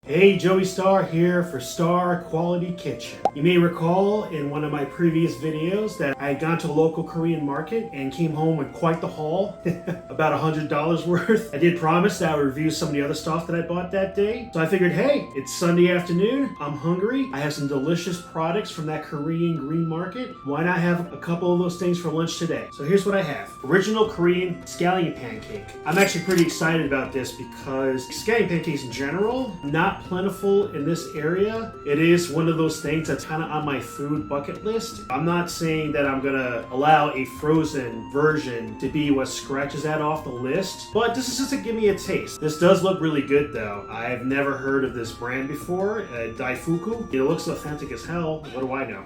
Hey, Joey Starr here for Star Quality Kitchen. You may recall in one of my previous videos that I had gone to a local Korean market and came home with quite the haul, about $100 worth. I did promise that I would review some of the other stuff that I bought that day. So I figured, hey, it's Sunday afternoon, I'm hungry, I have some delicious products from that Korean green market. Why not have a couple of those things for lunch today? So here's what I have. Original Korean Scallion Pancake. I'm actually pretty excited about this because Scallion Pancakes in general, not plentiful in this area. It is one of those things that's kind of on my food bucket list. I'm not saying that I'm gonna allow a frozen version to be what scratches that off the list, but this is just to give me a taste. This does look really good though. I've never heard of this brand before, Daifuku. It looks authentic as hell. What do I know?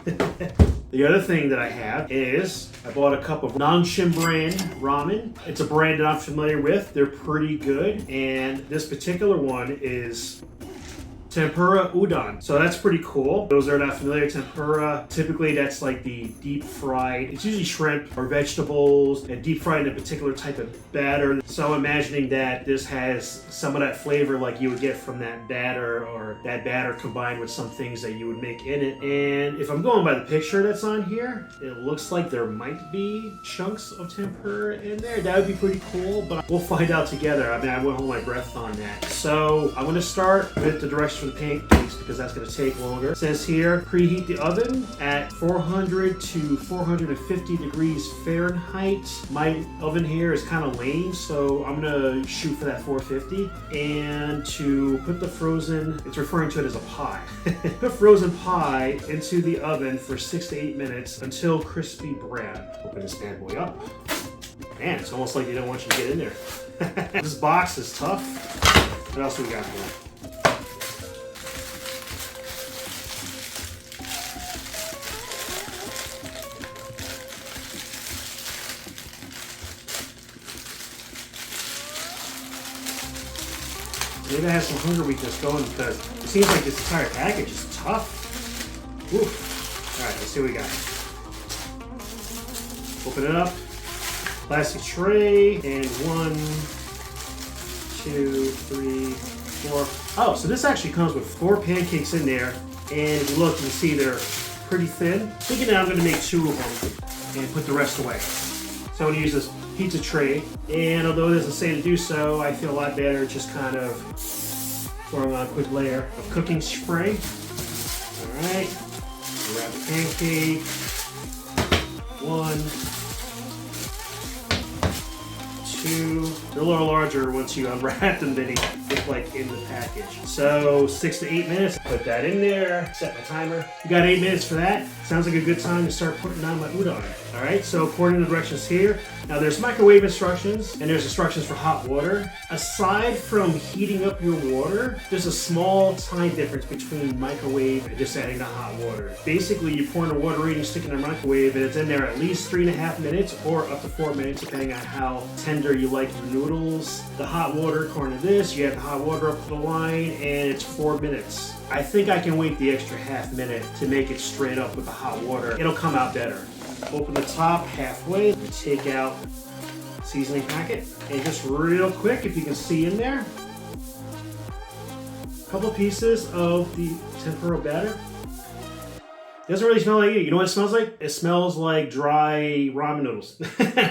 The other thing that I have is I bought a cup of Nongshim brand ramen. It's a brand that I'm familiar with. They're pretty good, and this particular one is Tempura udon. So that's pretty cool. Those that are not familiar, tempura, typically that's like the deep fried, it's usually shrimp or vegetables and deep fried in a particular type of batter. So I'm imagining that this has some of that flavor like you would get from that batter, or that batter combined with some things that you would make in it. And if I'm going by the picture that's on here, it looks like there might be chunks of tempura in there. That would be pretty cool, but we'll find out together. I mean, I won't hold my breath on that. So I'm gonna start with the directions for the pancakes because that's going to take longer. It says here, preheat the oven at 400 to 450 degrees Fahrenheit. My oven here is kind of lame, so I'm going to shoot for that 450. And to put the frozen, it's referring to it as a pie. Put frozen pie into the oven for 6 to 8 minutes until crispy brown. Open this bad boy up. Man, it's almost like they don't want you to get in there. This box is tough. What else we got here? Maybe I have some hunger weakness going because it seems like this entire package is tough. Oof. All right, let's see what we got. Open it up. Plastic tray, and 1, 2, 3, 4. Oh, so this actually comes with 4 pancakes in there. And if you look, you can see they're pretty thin. Thinking that I'm going to make 2 of them and put the rest away. So I'm going to use this pizza tray, and although it doesn't say to do so, I feel a lot better just kind of throwing on a quick layer of cooking spray. Alright, wrap the pancake. 1, 2. They're a little larger once you unwrap them than they look like in the package. So 6 to 8 minutes, put that in there, set my timer. You got 8 minutes for that. Sounds like a good time to start putting on my udon. All right, so according to the directions here, now there's microwave instructions and there's instructions for hot water. Aside from heating up your water, there's a small time difference between microwave and just adding the hot water. Basically, you pour in the water in, you stick it in the microwave, and it's in there at least 3.5 minutes or up to 4 minutes, depending on how tender you like your noodles. The hot water, according to this, you add the hot water up to the line, and it's 4 minutes. I think I can wait the extra half minute to make it straight up with the hot water. It'll come out better. Open the top halfway, take out seasoning packet, and just real quick, if you can see in there, a couple pieces of the tempura batter. Doesn't really smell like it. You know what it smells like? It smells like dry ramen noodles,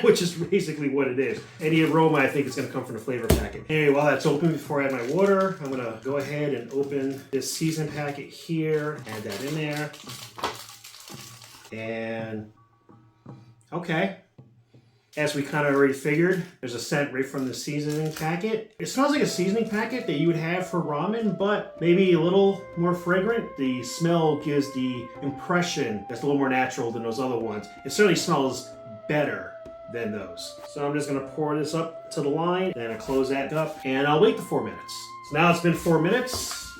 which is basically what it is. Any aroma, I think, is going to come from the flavor packet. Anyway, while that's open, before I add my water, I'm going to go ahead and open this seasoning packet here, add that in there, and okay. As we kind of already figured, there's a scent right from the seasoning packet. It smells like a seasoning packet that you would have for ramen, but maybe a little more fragrant. The smell gives the impression that's a little more natural than those other ones. It certainly smells better than those. So I'm just gonna pour this up to the line, then I close that up, and I'll wait the 4 minutes. So now it's been 4 minutes.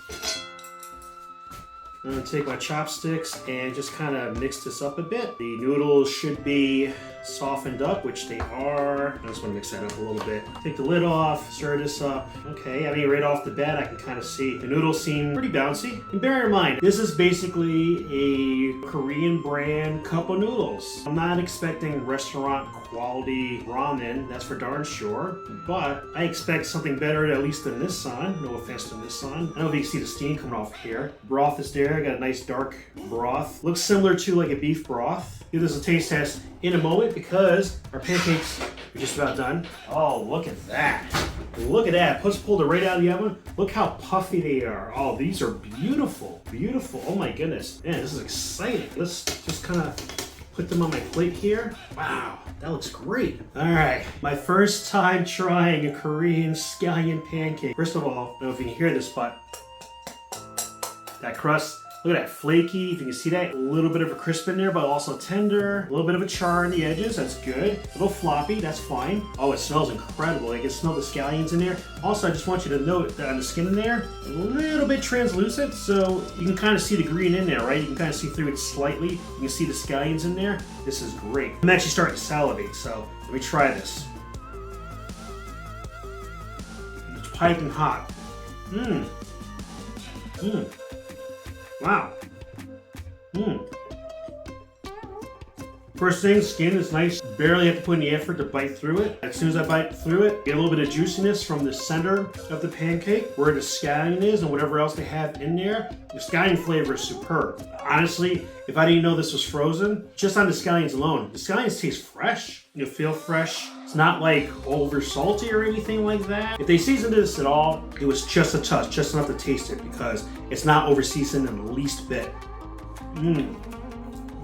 I'm gonna take my chopsticks and just kind of mix this up a bit. The noodles should be softened up, which they are. I just want to mix that up a little bit. Take the lid off, stir this up. Okay, I mean, right off the bat, I can kind of see the noodles seem pretty bouncy. And bear in mind, this is basically a Korean brand cup of noodles. I'm not expecting restaurant quality ramen, that's for darn sure, but I expect something better at least than Nissan. No offense to Nissan. I don't know if you can see the steam coming off here. Broth is there, got a nice dark broth. Looks similar to like a beef broth. Give this a taste test in a moment because our pancakes are just about done. Oh, look at that. Look at that. Let's pull it right out of the oven. Look how puffy they are. Oh, these are beautiful. Beautiful. Oh my goodness. Man, this is exciting. Let's just kind of put them on my plate here. Wow, that looks great. All right, my first time trying a Korean scallion pancake. First of all, I don't know if you can hear this, but that crust, look at that, flaky. If you can see that, a little bit of a crisp in there, but also tender. A little bit of a char on the edges, that's good. A little floppy, that's fine. Oh, it smells incredible. I can smell the scallions in there. Also, I just want you to note that on the skin in there, a little bit translucent, so you can kind of see the green in there, right? You can kind of see through it slightly. You can see the scallions in there. This is great. I'm actually starting to salivate, so let me try this. It's piping hot. Mmm. Mmm. Wow. First thing, skin is nice. Barely have to put any effort to bite through it. As soon as I bite through it, get a little bit of juiciness from the center of the pancake, where the scallion is and whatever else they have in there. The scallion flavor is superb. Honestly, if I didn't know this was frozen, just on the scallions alone, the scallions taste fresh. You feel fresh. It's not like over salty or anything like that. If they seasoned this at all, it was just a touch, just enough to taste it because it's not over seasoned in the least bit.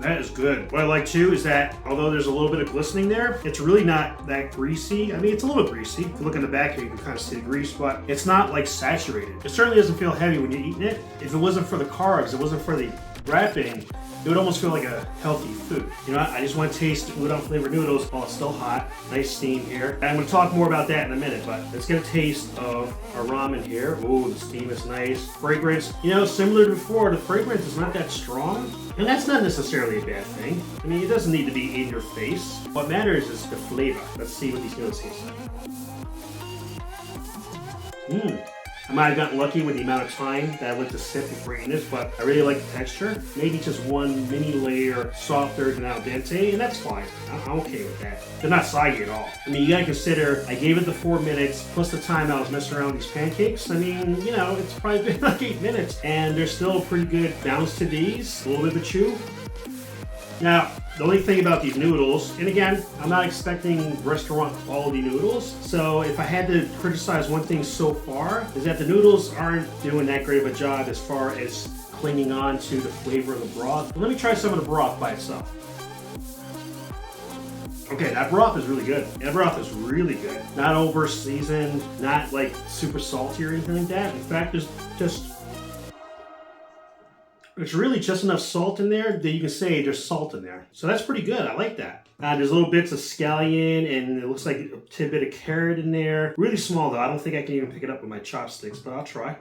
That is good. What I like too is that although there's a little bit of glistening there, it's really not that greasy. I mean, it's a little greasy. If you look in the back here, you can kind of see the grease, but it's not like saturated. It certainly doesn't feel heavy when you're eating it. If it wasn't for the carbs, it wasn't for the wrapping, it would almost feel like a healthy food. You know, I just want to taste udon flavored noodles while it's still hot. Nice steam here. And I'm going to talk more about that in a minute, but let's get a taste of our ramen here. Ooh, the steam is nice. Fragrance, you know, similar to before, the fragrance is not that strong. And that's not necessarily a bad thing. I mean, it doesn't need to be in your face. What matters is the flavor. Let's see what these noodles taste like. I might have gotten lucky with the amount of time that I went to sip before eating this, but I really like the texture. Maybe just one mini layer softer than al dente, and that's fine. I'm okay with that. They're not soggy at all. I mean, you gotta consider, I gave it the 4 minutes, plus the time I was messing around with these pancakes. I mean, you know, it's probably been like 8 minutes, and there's still a pretty good bounce to these. A little bit of a chew. Now, the only thing about these noodles, and again, I'm not expecting restaurant quality noodles, so if I had to criticize one thing so far, is that the noodles aren't doing that great of a job as far as clinging on to the flavor of the broth. But let me try some of the broth by itself. Okay, that broth is really good. That broth is really good. Not over seasoned, not like super salty or anything like that. In fact, there's really just enough salt in there that you can say there's salt in there. So that's pretty good. I like that. There's little bits of scallion and it looks like a tidbit of carrot in there. Really small though. I don't think I can even pick it up with my chopsticks, but I'll try.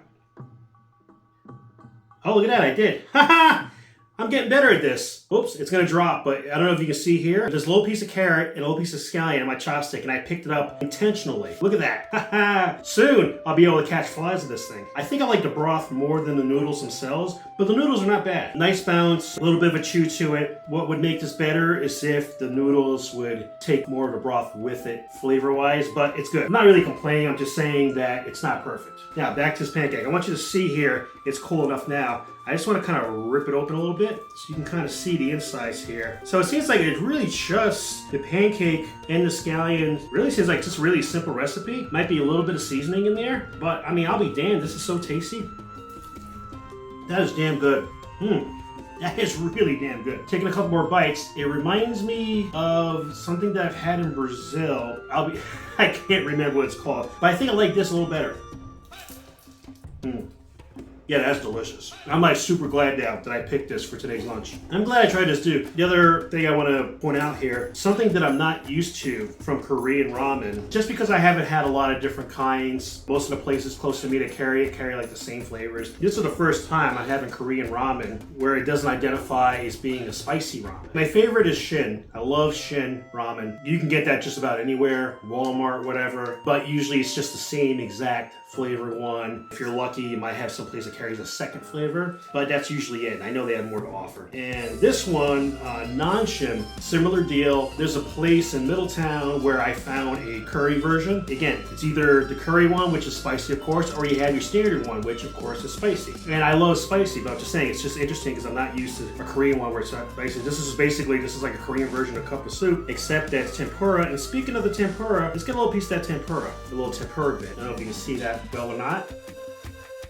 Oh, look at that. I did. Ha! I'm getting better at this. Oops, it's gonna drop, but I don't know if you can see here. There's a little piece of carrot and a little piece of scallion in my chopstick, and I picked it up intentionally. Look at that. Soon, I'll be able to catch flies with this thing. I think I like the broth more than the noodles themselves, but the noodles are not bad. Nice bounce, a little bit of a chew to it. What would make this better is if the noodles would take more of the broth with it, flavor-wise, but it's good. I'm not really complaining, I'm just saying that it's not perfect. Now, back to this pancake. I want you to see here, it's cool enough now. I just want to kind of rip it open a little bit so you can kind of see the insides here. So it seems like it's really just the pancake and the scallion. Really seems like just a really simple recipe. Might be a little bit of seasoning in there, but I mean, I'll be damned, this is so tasty. That is damn good. That is really damn good. Taking a couple more bites, it reminds me of something that I've had in Brazil. I can't remember what it's called, but I think I like this a little better. Yeah, that's delicious. I'm like super glad now that I picked this for today's lunch. I'm glad I tried this too. The other thing I want to point out here, something that I'm not used to from Korean ramen, just because I haven't had a lot of different kinds. Most of the places close to me that carry like the same flavors. This is the first time I'm having Korean ramen where it doesn't identify as being a spicy ramen. My favorite is Shin. I love Shin ramen. You can get that just about anywhere, Walmart, whatever, but usually it's just the same exact flavor one. If you're lucky, you might have some place that carries a second flavor, but that's usually it. I know they have more to offer. And this one, Nongshim, similar deal. There's a place in Middletown where I found a curry version. Again, it's either the curry one, which is spicy, of course, or you have your standard one, which of course is spicy. And I love spicy, but I'm just saying, it's just interesting because I'm not used to a Korean one where it's not spicy. This is like a Korean version of cup of soup, except that's tempura. And speaking of the tempura, let's get a little piece of that tempura, a little tempura bit. I don't know if you can see that well or not.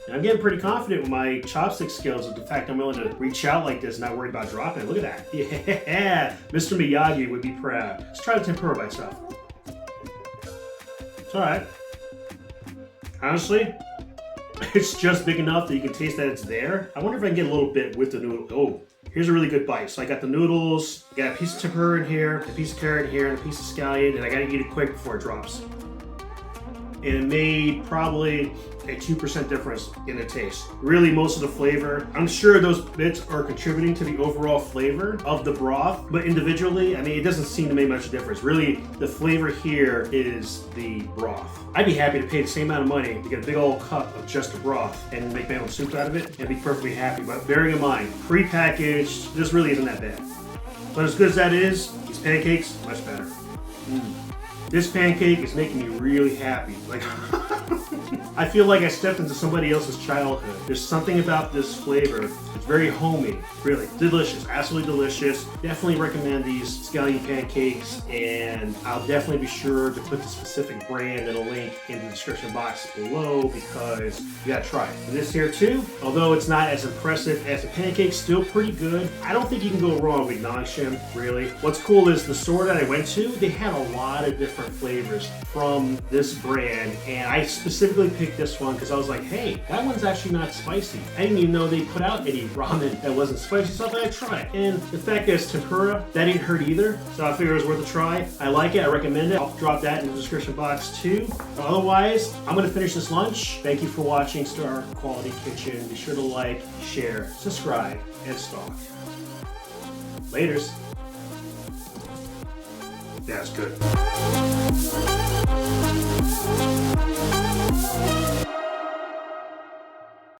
And I'm getting pretty confident with my chopstick skills with the fact I'm willing to reach out like this, not worried about dropping it. Look at that. Yeah, Mr. Miyagi would be proud. Let's try the tempura by itself. It's alright. Honestly, it's just big enough that you can taste that it's there. I wonder if I can get a little bit with the noodle. Oh, here's a really good bite. So I got the noodles, got a piece of tempura in here, a piece of carrot in here, and a piece of scallion, and I gotta eat it quick before it drops. And it made probably a 2% difference in the taste. Really, most of the flavor, I'm sure those bits are contributing to the overall flavor of the broth, but individually, I mean, it doesn't seem to make much difference. Really, the flavor here is the broth. I'd be happy to pay the same amount of money to get a big old cup of just the broth and make my own soup out of it and be perfectly happy. But bearing in mind, pre-packaged, this really isn't that bad. But as good as that is, these pancakes, much better. This pancake is making me really happy. Like, I feel like I stepped into somebody else's childhood. There's something about this flavor. It's very homey, really. Delicious, absolutely delicious. Definitely recommend these scallion pancakes, and I'll definitely be sure to put the specific brand and a link in the description box below because you gotta try it. And this here too, although it's not as impressive as the pancakes, still pretty good. I don't think you can go wrong with Nongshim, really. What's cool is the store that I went to, they had a lot of different flavors from this brand, and I specifically picked this one because I was like, hey, that one's actually not spicy. I didn't even know they put out any ramen that wasn't spicy, so I thought I'd try it. And the fact that it's tempura, that didn't hurt either, so I figured it was worth a try. I like it, I recommend it. I'll drop that in the description box too. Otherwise, I'm gonna finish this lunch. Thank you for watching Star Quality Kitchen. Be sure to like, share, subscribe, and stalk. Laters. Yeah, it's good.